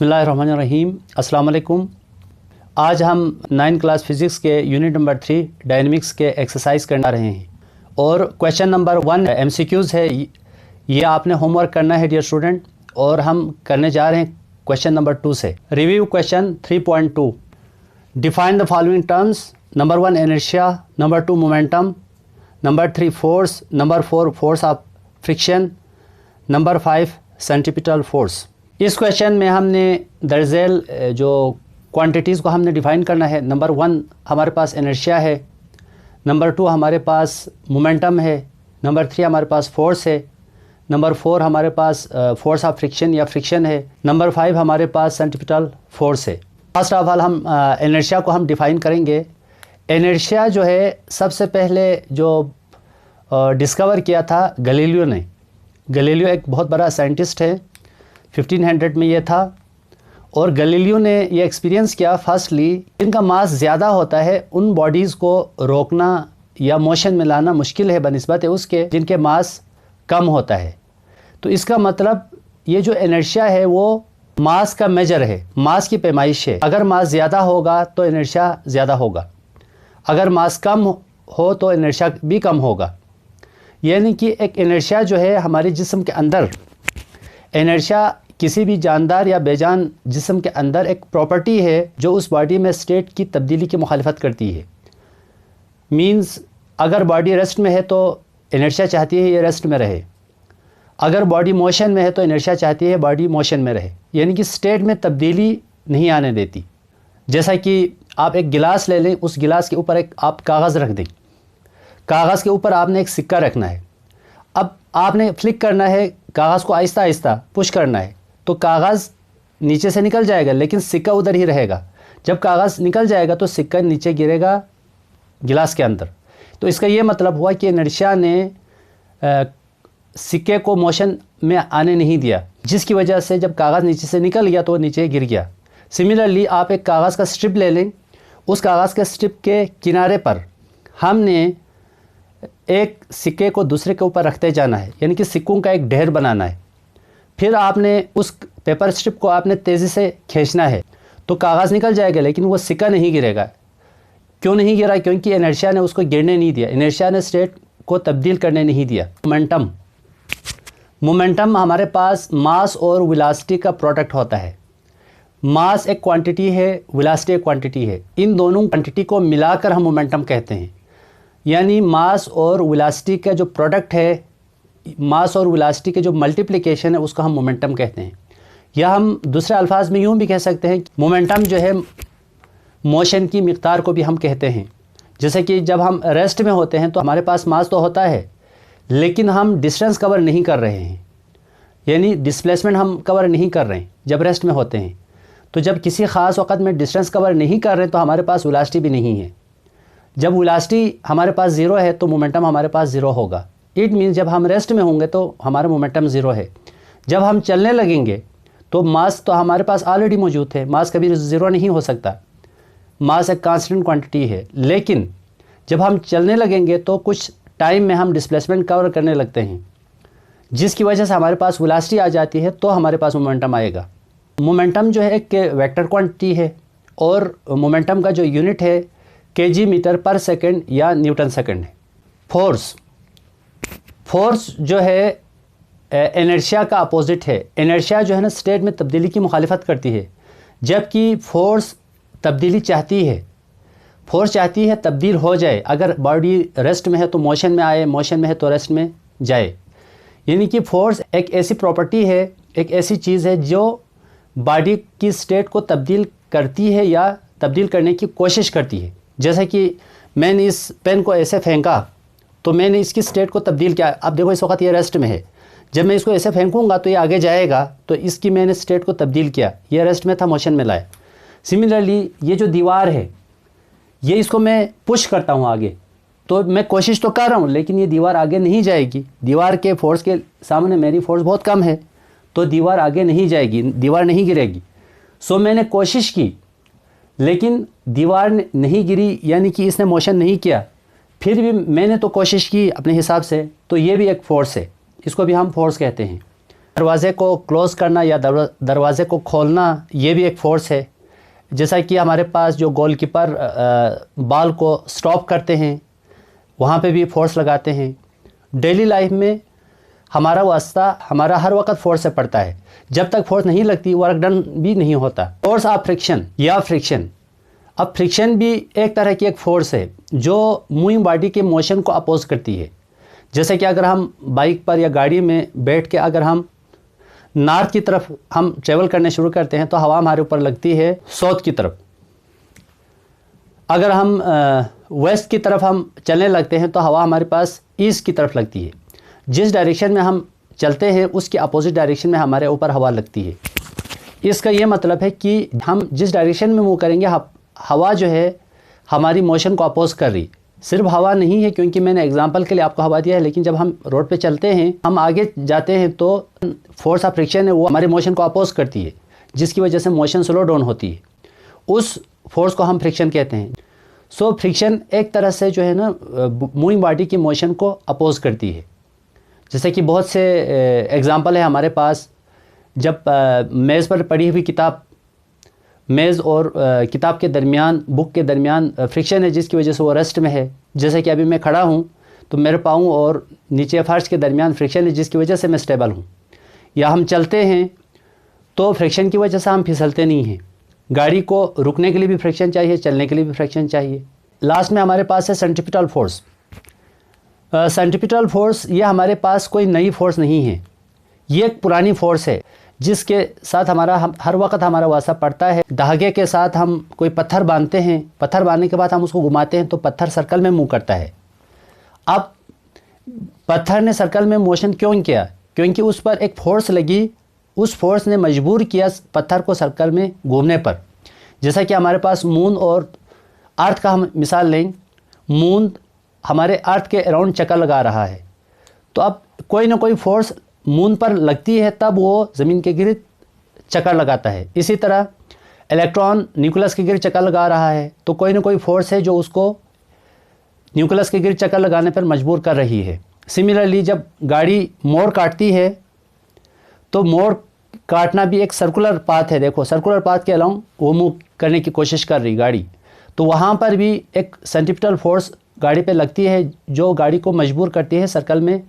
बिस्मिल्लाहिर्रहमानिर्रहीम। अस्सलाम वालेकुम। आज हम 9 क्लास फिज़िक्स के यूनिट नंबर 3 डायनेमिक्स के एक्सरसाइज करना रहे हैं और क्वेश्चन नंबर 1 MCQs है। ये आपने होमवर्क करना है डियर स्टूडेंट, और हम करने जा रहे हैं क्वेश्चन नंबर 2 से। Review question 3.2। Define the following terms. Number 1 inertia, number 2 momentum, number 3 force, number 4 force of friction, number 5 centripetal force. इस क्वेश्चन में हमने दरअसल जो क्वांटिटीज़ को हमने डिफ़ाइन करना है। नंबर 1 हमारे पास इनर्शिया है, नंबर 2 हमारे पास मोमेंटम है, नंबर 3 हमारे पास फोर्स है, नंबर 4 हमारे पास फोर्स ऑफ फ्रिक्शन या फ्रिक्शन है, नंबर 5 हमारे पास सेंट्रीपिटल फोर्स है। फर्स्ट ऑफ ऑल हम इनर्शिया को हम डिफ़ाइन करेंगे। इनर्शिया जो है सबसे पहले जो डिस्कवर किया था गैलीलियो ने। गैलीलियो एक बहुत बड़ा साइंटिस्ट है, 1500 में ये था, और गैलीलियो ने ये एक्सपीरियंस किया फर्स्टली जिनका मास ज़्यादा होता है उन बॉडीज़ को रोकना या मोशन में लाना मुश्किल है बनिस्बत उसके जिनके मास कम होता है। तो इसका मतलब ये जो इनर्शिया है वो मास का मेजर है, मास की पैमाइश है। अगर मास ज़्यादा होगा तो इनर्शिया ज़्यादा होगा, अगर मास कम हो तो इनर्शिया भी कम होगा। यानी कि एक इनर्शिया जो है हमारे जिस्म के अंदर, इनर्शिया किसी भी जानदार या बेजान जिस्म के अंदर एक प्रॉपर्टी है जो उस बॉडी में स्टेट की तब्दीली की मुखालिफत करती है। मींस अगर बॉडी रेस्ट में है तो इनर्शिया चाहती है ये रेस्ट में रहे, अगर बॉडी मोशन में है तो इनर्शिया चाहती है बॉडी मोशन में रहे। यानी कि स्टेट में तब्दीली नहीं आने देती। जैसा कि आप एक गिलास ले लें, उस गिलास के ऊपर एक आप कागज़ रख दें, कागज़ के ऊपर आपने एक सिक्का रखना है। अब आपने फ्लिक करना है, कागज़ को आहिस्ता आहिस्ता पुश करना है तो कागज़ नीचे से निकल जाएगा लेकिन सिक्का उधर ही रहेगा। जब कागज़ निकल जाएगा तो सिक्का नीचे गिरेगा गिलास के अंदर। तो इसका ये मतलब हुआ कि इनर्शिया ने सिक्के को मोशन में आने नहीं दिया, जिसकी वजह से जब कागज़ नीचे से निकल गया तो नीचे गिर गया। सिमिलरली आप एक कागज़ का स्ट्रिप ले लें, उस कागज़ के स्ट्रिप के किनारे पर हमने एक सिक्के को दूसरे के ऊपर रखते जाना है, यानी कि सिक्कों का एक ढेर बनाना है। फिर आपने उस पेपर स्ट्रिप को आपने तेज़ी से खींचना है तो कागज़ निकल जाएगा लेकिन वो सिक्का नहीं गिरेगा। क्यों नहीं गिरा? क्योंकि इनर्शिया ने उसको गिरने नहीं दिया, इनर्शिया ने स्टेट को तब्दील करने नहीं दिया। मोमेंटम हमारे पास मास और वेलोसिटी का प्रोडक्ट होता है। मास एक क्वांटिटी है, वेलोसिटी एक क्वांटिटी है। इन दोनों क्वांटिटी को मिलाकर हम मोमेंटम कहते हैं। यानी मास और वेलोसिटी का जो प्रोडक्ट है, मास और वेलोसिटी के जो मल्टीप्लिकेशन है उसको हम मोमेंटम कहते हैं। या हम दूसरे अल्फाज में यूँ भी कह सकते हैं मोमेंटम जो है मोशन की मिक़दार को भी हम कहते हैं। जैसे कि जब हम रेस्ट में होते हैं तो हमारे पास मास तो होता है लेकिन हम डिस्टेंस कवर नहीं कर रहे हैं, यानी डिस्प्लेसमेंट हम कवर नहीं कर रहे हैं जब रेस्ट में होते हैं। तो जब किसी ख़ास वक़्त में डिस्टेंस कवर नहीं कर रहे तो हमारे पास वेलोसिटी भी नहीं है। जब वेलोसिटी हमारे पास ज़ीरो है तो मोमेंटम हमारे पास ज़ीरो होगा। इट मीन्स जब हम रेस्ट में होंगे तो हमारा मोमेंटम ज़ीरो है। जब हम चलने लगेंगे तो मास तो हमारे पास ऑलरेडी मौजूद है, मास कभी ज़ीरो नहीं हो सकता, मास एक कांस्टेंट क्वांटिटी है। लेकिन जब हम चलने लगेंगे तो कुछ टाइम में हम डिस्प्लेसमेंट कवर करने लगते हैं, जिसकी वजह से हमारे पास वेलोसिटी आ जाती है तो हमारे पास मोमेंटम आएगा। मोमेंटम जो है एक वेक्टर क्वांटिटी है और मोमेंटम का जो यूनिट है kg मीटर पर सेकंड या न्यूटन सेकंड है। फोर्स जो है इनर्शिया का अपोजिट है। इनर्शिया जो है ना स्टेट में तब्दीली की मुखालिफत करती है, जबकि फोर्स तब्दीली चाहती है। फोर्स चाहती है तब्दील हो जाए, अगर बॉडी रेस्ट में है तो मोशन में आए, मोशन में है तो रेस्ट में जाए। यानी कि फोर्स एक ऐसी प्रॉपर्टी है, एक ऐसी चीज़ है जो बॉडी की स्टेट को तब्दील करती है या तब्दील करने की कोशिश करती है। जैसे कि मैंने इस पेन को ऐसे फेंका तो मैंने इसकी स्टेट को तब्दील किया। अब देखो इस वक्त ये रेस्ट में है, जब मैं इसको ऐसे फेंकूंगा तो ये आगे जाएगा, तो इसकी मैंने स्टेट को तब्दील किया। ये रेस्ट में था, मोशन में लाया। सिमिलरली ये जो दीवार है, ये इसको मैं पुश करता हूँ आगे, तो मैं कोशिश तो कर रहा हूँ लेकिन ये दीवार आगे नहीं जाएगी। दीवार के फोर्स के सामने मेरी फोर्स बहुत कम है तो दीवार आगे नहीं जाएगी, दीवार नहीं गिरेगी। सो मैंने कोशिश की लेकिन दीवार नहीं गिरी, यानी कि इसने मोशन नहीं किया। फिर भी मैंने तो कोशिश की अपने हिसाब से, तो ये भी एक फ़ोर्स है, इसको भी हम फोर्स कहते हैं। दरवाज़े को क्लोज़ करना या दरवाज़े को खोलना ये भी एक फ़ोर्स है। जैसा कि हमारे पास जो गोलकीपर बॉल को स्टॉप करते हैं वहाँ पे भी फ़ोर्स लगाते हैं। डेली लाइफ में हमारा वास्ता हमारा हर वक्त फ़ोर्स से पड़ता है। जब तक फ़ोर्स नहीं लगती वर्क डन भी नहीं होता। फ़ोर्स ऑफ फ्रिक्शन या फ्रिक्शन, अब फ्रिक्शन भी एक तरह की एक फ़ोर्स है जो मूविंग बॉडी के मोशन को अपोज करती है। जैसे कि अगर हम बाइक पर या गाड़ी में बैठ के अगर हम नॉर्थ की तरफ हम ट्रेवल करने शुरू करते हैं तो हवा हमारे ऊपर लगती है साउथ की तरफ। अगर हम वेस्ट की तरफ हम चलने लगते हैं तो हवा हमारे पास ईस्ट की तरफ लगती है। जिस डायरेक्शन में हम चलते हैं उसके अपोजिट डायरेक्शन में हमारे ऊपर हवा लगती है। इसका ये मतलब है कि हम जिस डायरेक्शन में मूव करेंगे हवा जो है हमारी मोशन को अपोज कर रही। सिर्फ हवा नहीं है, क्योंकि मैंने एग्जांपल के लिए आपको हवा दिया है, लेकिन जब हम रोड पे चलते हैं हम आगे जाते हैं तो फोर्स ऑफ फ्रिक्शन है वो हमारे मोशन को अपोज करती है, जिसकी वजह से मोशन स्लो डाउन होती है। उस फोर्स को हम फ्रिक्शन कहते हैं। सो फ्रिक्शन एक तरह से जो है ना मूविंग बॉडी की मोशन को अपोज करती है। जैसे कि बहुत से एग्जांपल है हमारे पास। जब मेज़ पर पड़ी हुई किताब, मेज़ और किताब के दरमियान, बुक के दरमियान फ्रिक्शन है जिसकी वजह से वो रेस्ट में है। जैसे कि अभी मैं खड़ा हूँ तो मेरे पाँव और नीचे फर्श के दरमियान फ्रिक्शन है जिसकी वजह से मैं स्टेबल हूँ। या हम चलते हैं तो फ्रिक्शन की वजह से हम फिसलते नहीं हैं। गाड़ी को रुकने के लिए भी फ्रिक्शन चाहिए, चलने के लिए भी फ्रिक्शन चाहिए। लास्ट में हमारे पास है सेंट्रीपिटल फोर्स। सेंट्रीपिटल फोर्स ये हमारे पास कोई नई फोर्स नहीं है, ये एक पुरानी फोर्स है जिसके साथ हर वक्त हमारा वास्ता पड़ता है। धागे के साथ हम कोई पत्थर बांधते हैं, पत्थर बांधने के बाद हम उसको घुमाते हैं तो पत्थर सर्कल में मूव करता है। अब पत्थर ने सर्कल में मोशन क्यों किया? क्योंकि उस पर एक फोर्स लगी, उस फोर्स ने मजबूर किया पत्थर को सर्कल में घूमने पर। जैसा कि हमारे पास मून और अर्थ का हम मिसाल लें, मून हमारे अर्थ के अराउंड चक्कर लगा रहा है, तो अब कोई ना कोई फोर्स मून पर लगती है तब वो ज़मीन के गिर्द चक्कर लगाता है। इसी तरह इलेक्ट्रॉन न्यूक्लियस के गिर्द चक्कर लगा रहा है तो कोई ना कोई फोर्स है जो उसको न्यूक्लियस के गिर्द चक्कर लगाने पर मजबूर कर रही है। सिमिलरली जब गाड़ी मोड़ काटती है तो मोड़ काटना भी एक सर्कुलर पाथ है। देखो सर्कुलर पाथ के अलाउंग वो मूव करने की कोशिश कर रही गाड़ी, तो वहाँ पर भी एक सेंट्रीपिटल फोर्स गाड़ी पे लगती है जो गाड़ी को मजबूर करती है सर्कल में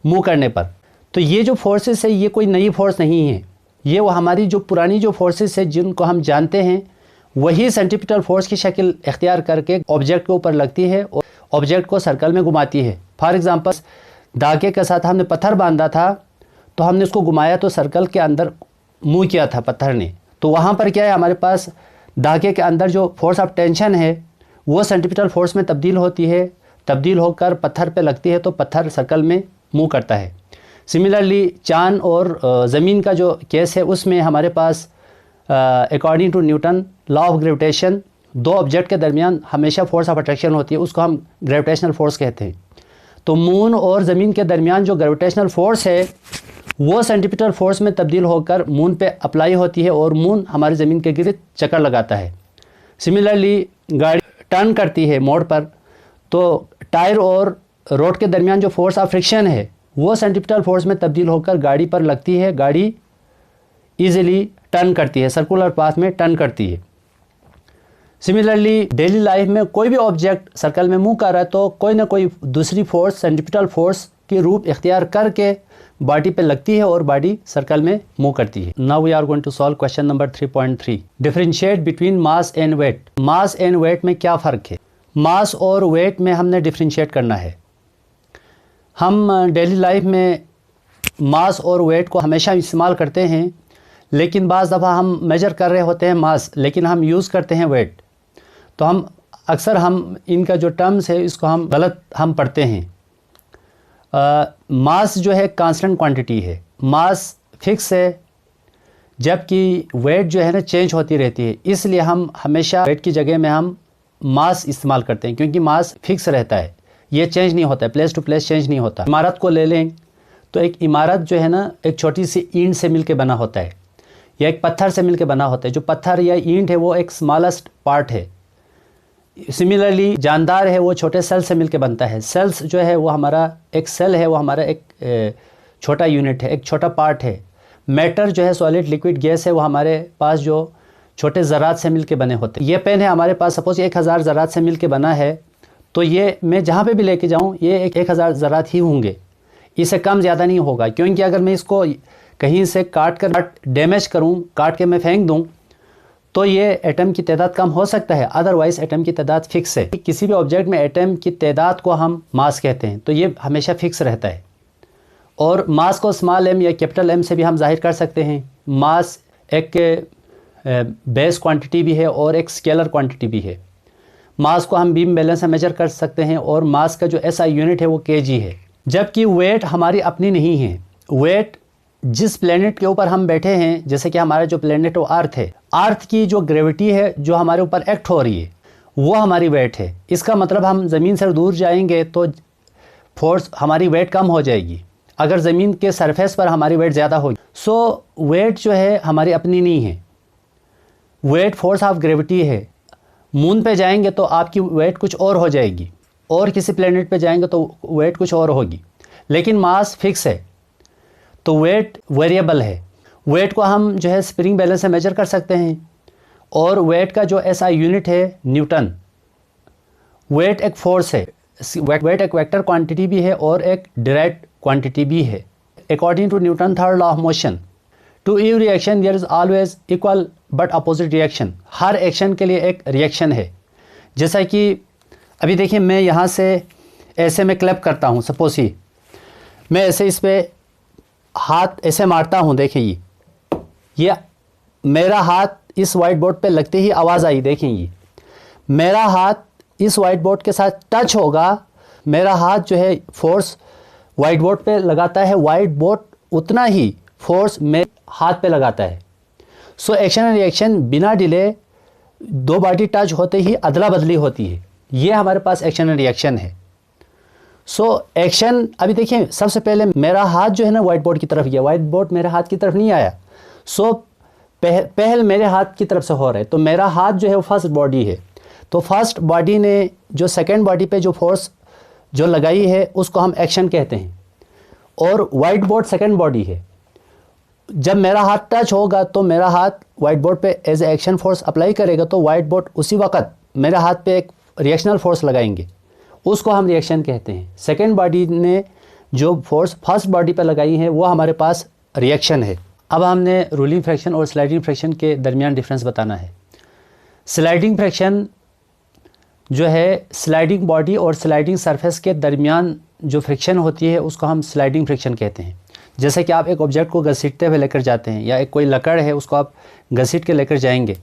मूव करने पर। तो ये जो फोर्सेस है ये कोई नई फोर्स नहीं है, ये वो हमारी जो पुरानी जो फोर्सेस है जिनको हम जानते हैं वही सेंट्रीपिटल फोर्स की शक्ल इख्तियार करके ऑब्जेक्ट के ऊपर लगती है और ऑब्जेक्ट को सर्कल में घुमाती है। फॉर एग्जांपल धागे के साथ हमने पत्थर बांधा था तो हमने उसको घुमाया तो सर्कल के अंदर मूव किया था पत्थर ने, तो वहाँ पर क्या है हमारे पास धागे के अंदर जो फोर्स ऑफ टेंशन है वो सेंट्रीपिटल फोर्स में तब्दील होती है, तब्दील होकर पत्थर पे लगती है तो पत्थर सर्कल में मूव करता है। सिमिलरली चांद और ज़मीन का जो केस है उसमें हमारे पास according to Newton law of gravitation दो ऑब्जेक्ट के दरमियान हमेशा फोर्स ऑफ अट्रैक्शन होती है, उसको हम ग्रेविटेशनल फोर्स कहते हैं। तो मून और ज़मीन के दरमियान जो ग्रेविटेशनल फोर्स है वो सेंट्रीपिटल फोर्स में तब्दील होकर मून पे अप्लाई होती है और मून हमारी ज़मीन के गिर्द चक्कर लगाता है। सिमिलरली गाड़ी टर्न करती है मोड़ पर तो टायर और रोड के दरमियान जो फोर्स ऑफ फ्रिक्शन है वो सेंट्रीपिटल फोर्स में तब्दील होकर गाड़ी पर लगती है, गाड़ी इजीली टर्न करती है, सर्कुलर पाथ में टर्न करती है। सिमिलरली डेली लाइफ में कोई भी ऑब्जेक्ट सर्कल में मूव कर रहा है तो कोई ना कोई दूसरी फोर्स सेंट्रीपिटल फोर्स की रूप इख्तियार करके बॉडी पे लगती है और बॉडी सर्कल में मूव करती है। Now we are going to solve question number 3.3। Differentiate between mass and weight. Mass and weight में क्या फ़र्क है? मास और वेट में हमने डिफरेंशिएट करना है। हम डेली लाइफ में मास और वेट को हमेशा इस्तेमाल करते हैं, लेकिन बाज़ दफ़ा हम मेजर कर रहे होते हैं मास लेकिन हम यूज़ करते हैं वेट, तो हम अक्सर इनका जो टर्म्स है इसको हम गलत पढ़ते हैं। मास जो है कांस्टेंट क्वांटिटी है, मास फिक्स है, जबकि वेट जो है ना चेंज होती रहती है, इसलिए हम हमेशा वेट की जगह में हम मास इस्तेमाल करते हैं क्योंकि मास फिक्स रहता है, ये चेंज नहीं होता है, प्लेस टू प्लेस चेंज नहीं होता। इमारत को ले लें तो एक इमारत जो है ना एक छोटी सी ईंट से मिलके बना होता है या एक पत्थर से मिलके बना होता है। जो पत्थर या ईंट है वो एक स्मॉलेस्ट पार्ट है। सिमिलरली जानदार है वो छोटे सेल से मिलके बनता है। सेल्स जो है वो हमारा एक सेल है, वो हमारा एक छोटा यूनिट है, एक छोटा पार्ट है। میٹر جو ہے سالڈ لکوڈ گیس ہے وہ ہمارے پاس جو چھوٹے ذرات سے مل کے بنے ہوتے ہیں. یہ پین ہے ہمارے پاس سپوز 1000 ذرات سے مل کے بنا ہے تو یہ میں جہاں پہ بھی لے کے جاؤں یہ 1000 ذرات ہی ہوں گے, اس سے کم زیادہ نہیں ہوگا, کیونکہ اگر میں اس کو کہیں سے کاٹ کر ڈیمیج کروں, کاٹ کے میں پھینک دوں تو یہ ایٹم کی تعداد کم ہو سکتا ہے, ادروائز ایٹم کی تعداد فکس ہے. کسی بھی آبجیکٹ میں ایٹم کی تعداد کو ہم ماس کہتے ہیں, تو یہ ہمیشہ فکس رہتا ہے. اور ماس کو اسمال ایم یا کیپٹل ایم سے بھی ہم ظاہر کر سکتے ہیں. ماس ایک بیس کوانٹٹی بھی ہے اور ایک اسکیلر کوانٹٹی بھی ہے. ماس کو ہم بیم بیلنس سے میجر کر سکتے ہیں اور ماس کا جو ایس آئی یونٹ ہے وہ کے جی ہے. جبکہ ویٹ ہماری اپنی نہیں ہے. ویٹ جس پلینٹ کے اوپر ہم بیٹھے ہیں, جیسے کہ ہمارا جو پلینٹ وہ ارتھ ہے, ارتھ کی جو گریوٹی ہے جو ہمارے اوپر ایکٹ ہو رہی ہے وہ ہماری ویٹ ہے. اس کا مطلب ہم زمین سے دور جائیں گے تو فورس ہماری ویٹ کم ہو جائے گی اگر زمین کے سرفیس پر ہماری ویٹ زیادہ ہوگی. سو ویٹ جو ہے ہماری اپنی نہیں ہے, ویٹ فورس آف گریوٹی ہے. مون پہ جائیں گے تو آپ کی ویٹ کچھ اور ہو جائے گی, اور کسی پلینٹ پہ جائیں گے تو ویٹ کچھ اور ہوگی, لیکن ماس فکس ہے تو ویٹ ویریبل ہے. ویٹ کو ہم جو ہے اسپرنگ بیلنس سے میجر کر سکتے ہیں, اور ویٹ کا جو ایس آئی یونٹ ہے نیوٹن. ویٹ ایک فورس ہے, ویٹ ایک ویکٹر کوانٹٹی بھی ہے اور ایک ڈائریکٹ کوانٹٹی بھی ہے. According to Newton third law of motion, to every reaction there is always equal but opposite reaction. ہر ایکشن کے لیے ایک ریئیکشن ہے. جیسا کہ ابھی دیکھیں میں یہاں سے ایسے میں کلیپ کرتا ہوں, سپوز ہی میں ایسے اس پہ ہاتھ ایسے مارتا ہوں, دیکھیں یہ میرا ہاتھ اس وائٹ بورڈ پہ لگتے ہی آواز آئی. دیکھیں یہ میرا ہاتھ اس وائٹ بورڈ کے ساتھ ٹچ ہوگا, میرا ہاتھ جو ہے فورس وائٹ بورڈ پہ لگاتا ہے, وائٹ بورڈ اتنا ہی فورس میرے ہاتھ پہ لگاتا ہے. سو ایکشن اینڈ ریئیکشن بنا ڈیلے دو باڈی ٹچ ہوتے ہی ادلا بدلی ہوتی ہے. یہ ہمارے پاس ایکشن اینڈ ریئیکشن ہے. سو ایکشن ابھی دیکھیں سب سے پہلے میرا ہاتھ جو ہے نا وائٹ بورڈ کی طرف گیا, وائٹ بورڈ میرے ہاتھ کی طرف نہیں آیا. سو پہل میرے ہاتھ کی طرف سے ہو رہا ہے, تو میرا ہاتھ جو ہے وہ فرسٹ باڈی ہے. تو فرسٹ باڈی نے جو سیکنڈ باڈی پہ جو فورس جو لگائی ہے اس کو ہم ایکشن کہتے ہیں, اور وائٹ بورڈ سیکنڈ باڈی ہے. جب میرا ہاتھ ٹچ ہوگا تو میرا ہاتھ وائٹ بورڈ پہ as a action force apply کرے گا, تو وائٹ بورڈ اسی وقت میرے ہاتھ پہ ایک ریئیکشنل فورس لگائیں گے, اس کو ہم ریئیکشن کہتے ہیں. سیکنڈ باڈی نے جو فورس فرسٹ باڈی پہ لگائی ہے وہ ہمارے پاس ریئیکشن ہے. اب ہم نے رولنگ فریکشن اور سلائڈنگ فریکشن کے درمیان ڈفرینس بتانا ہے. سلائڈنگ فریکشن جو ہے سلائڈنگ باڈی اور سلائڈنگ سرفیس کے درمیان جو فرکشن ہوتی ہے اس کو ہم سلائڈنگ فرکشن کہتے ہیں. جیسے کہ آپ ایک آبجیکٹ کو گھسیٹتے ہوئے لے کر جاتے ہیں, یا ایک کوئی لکڑ ہے اس کو آپ گھسیٹ کے لے کر جائیں گے,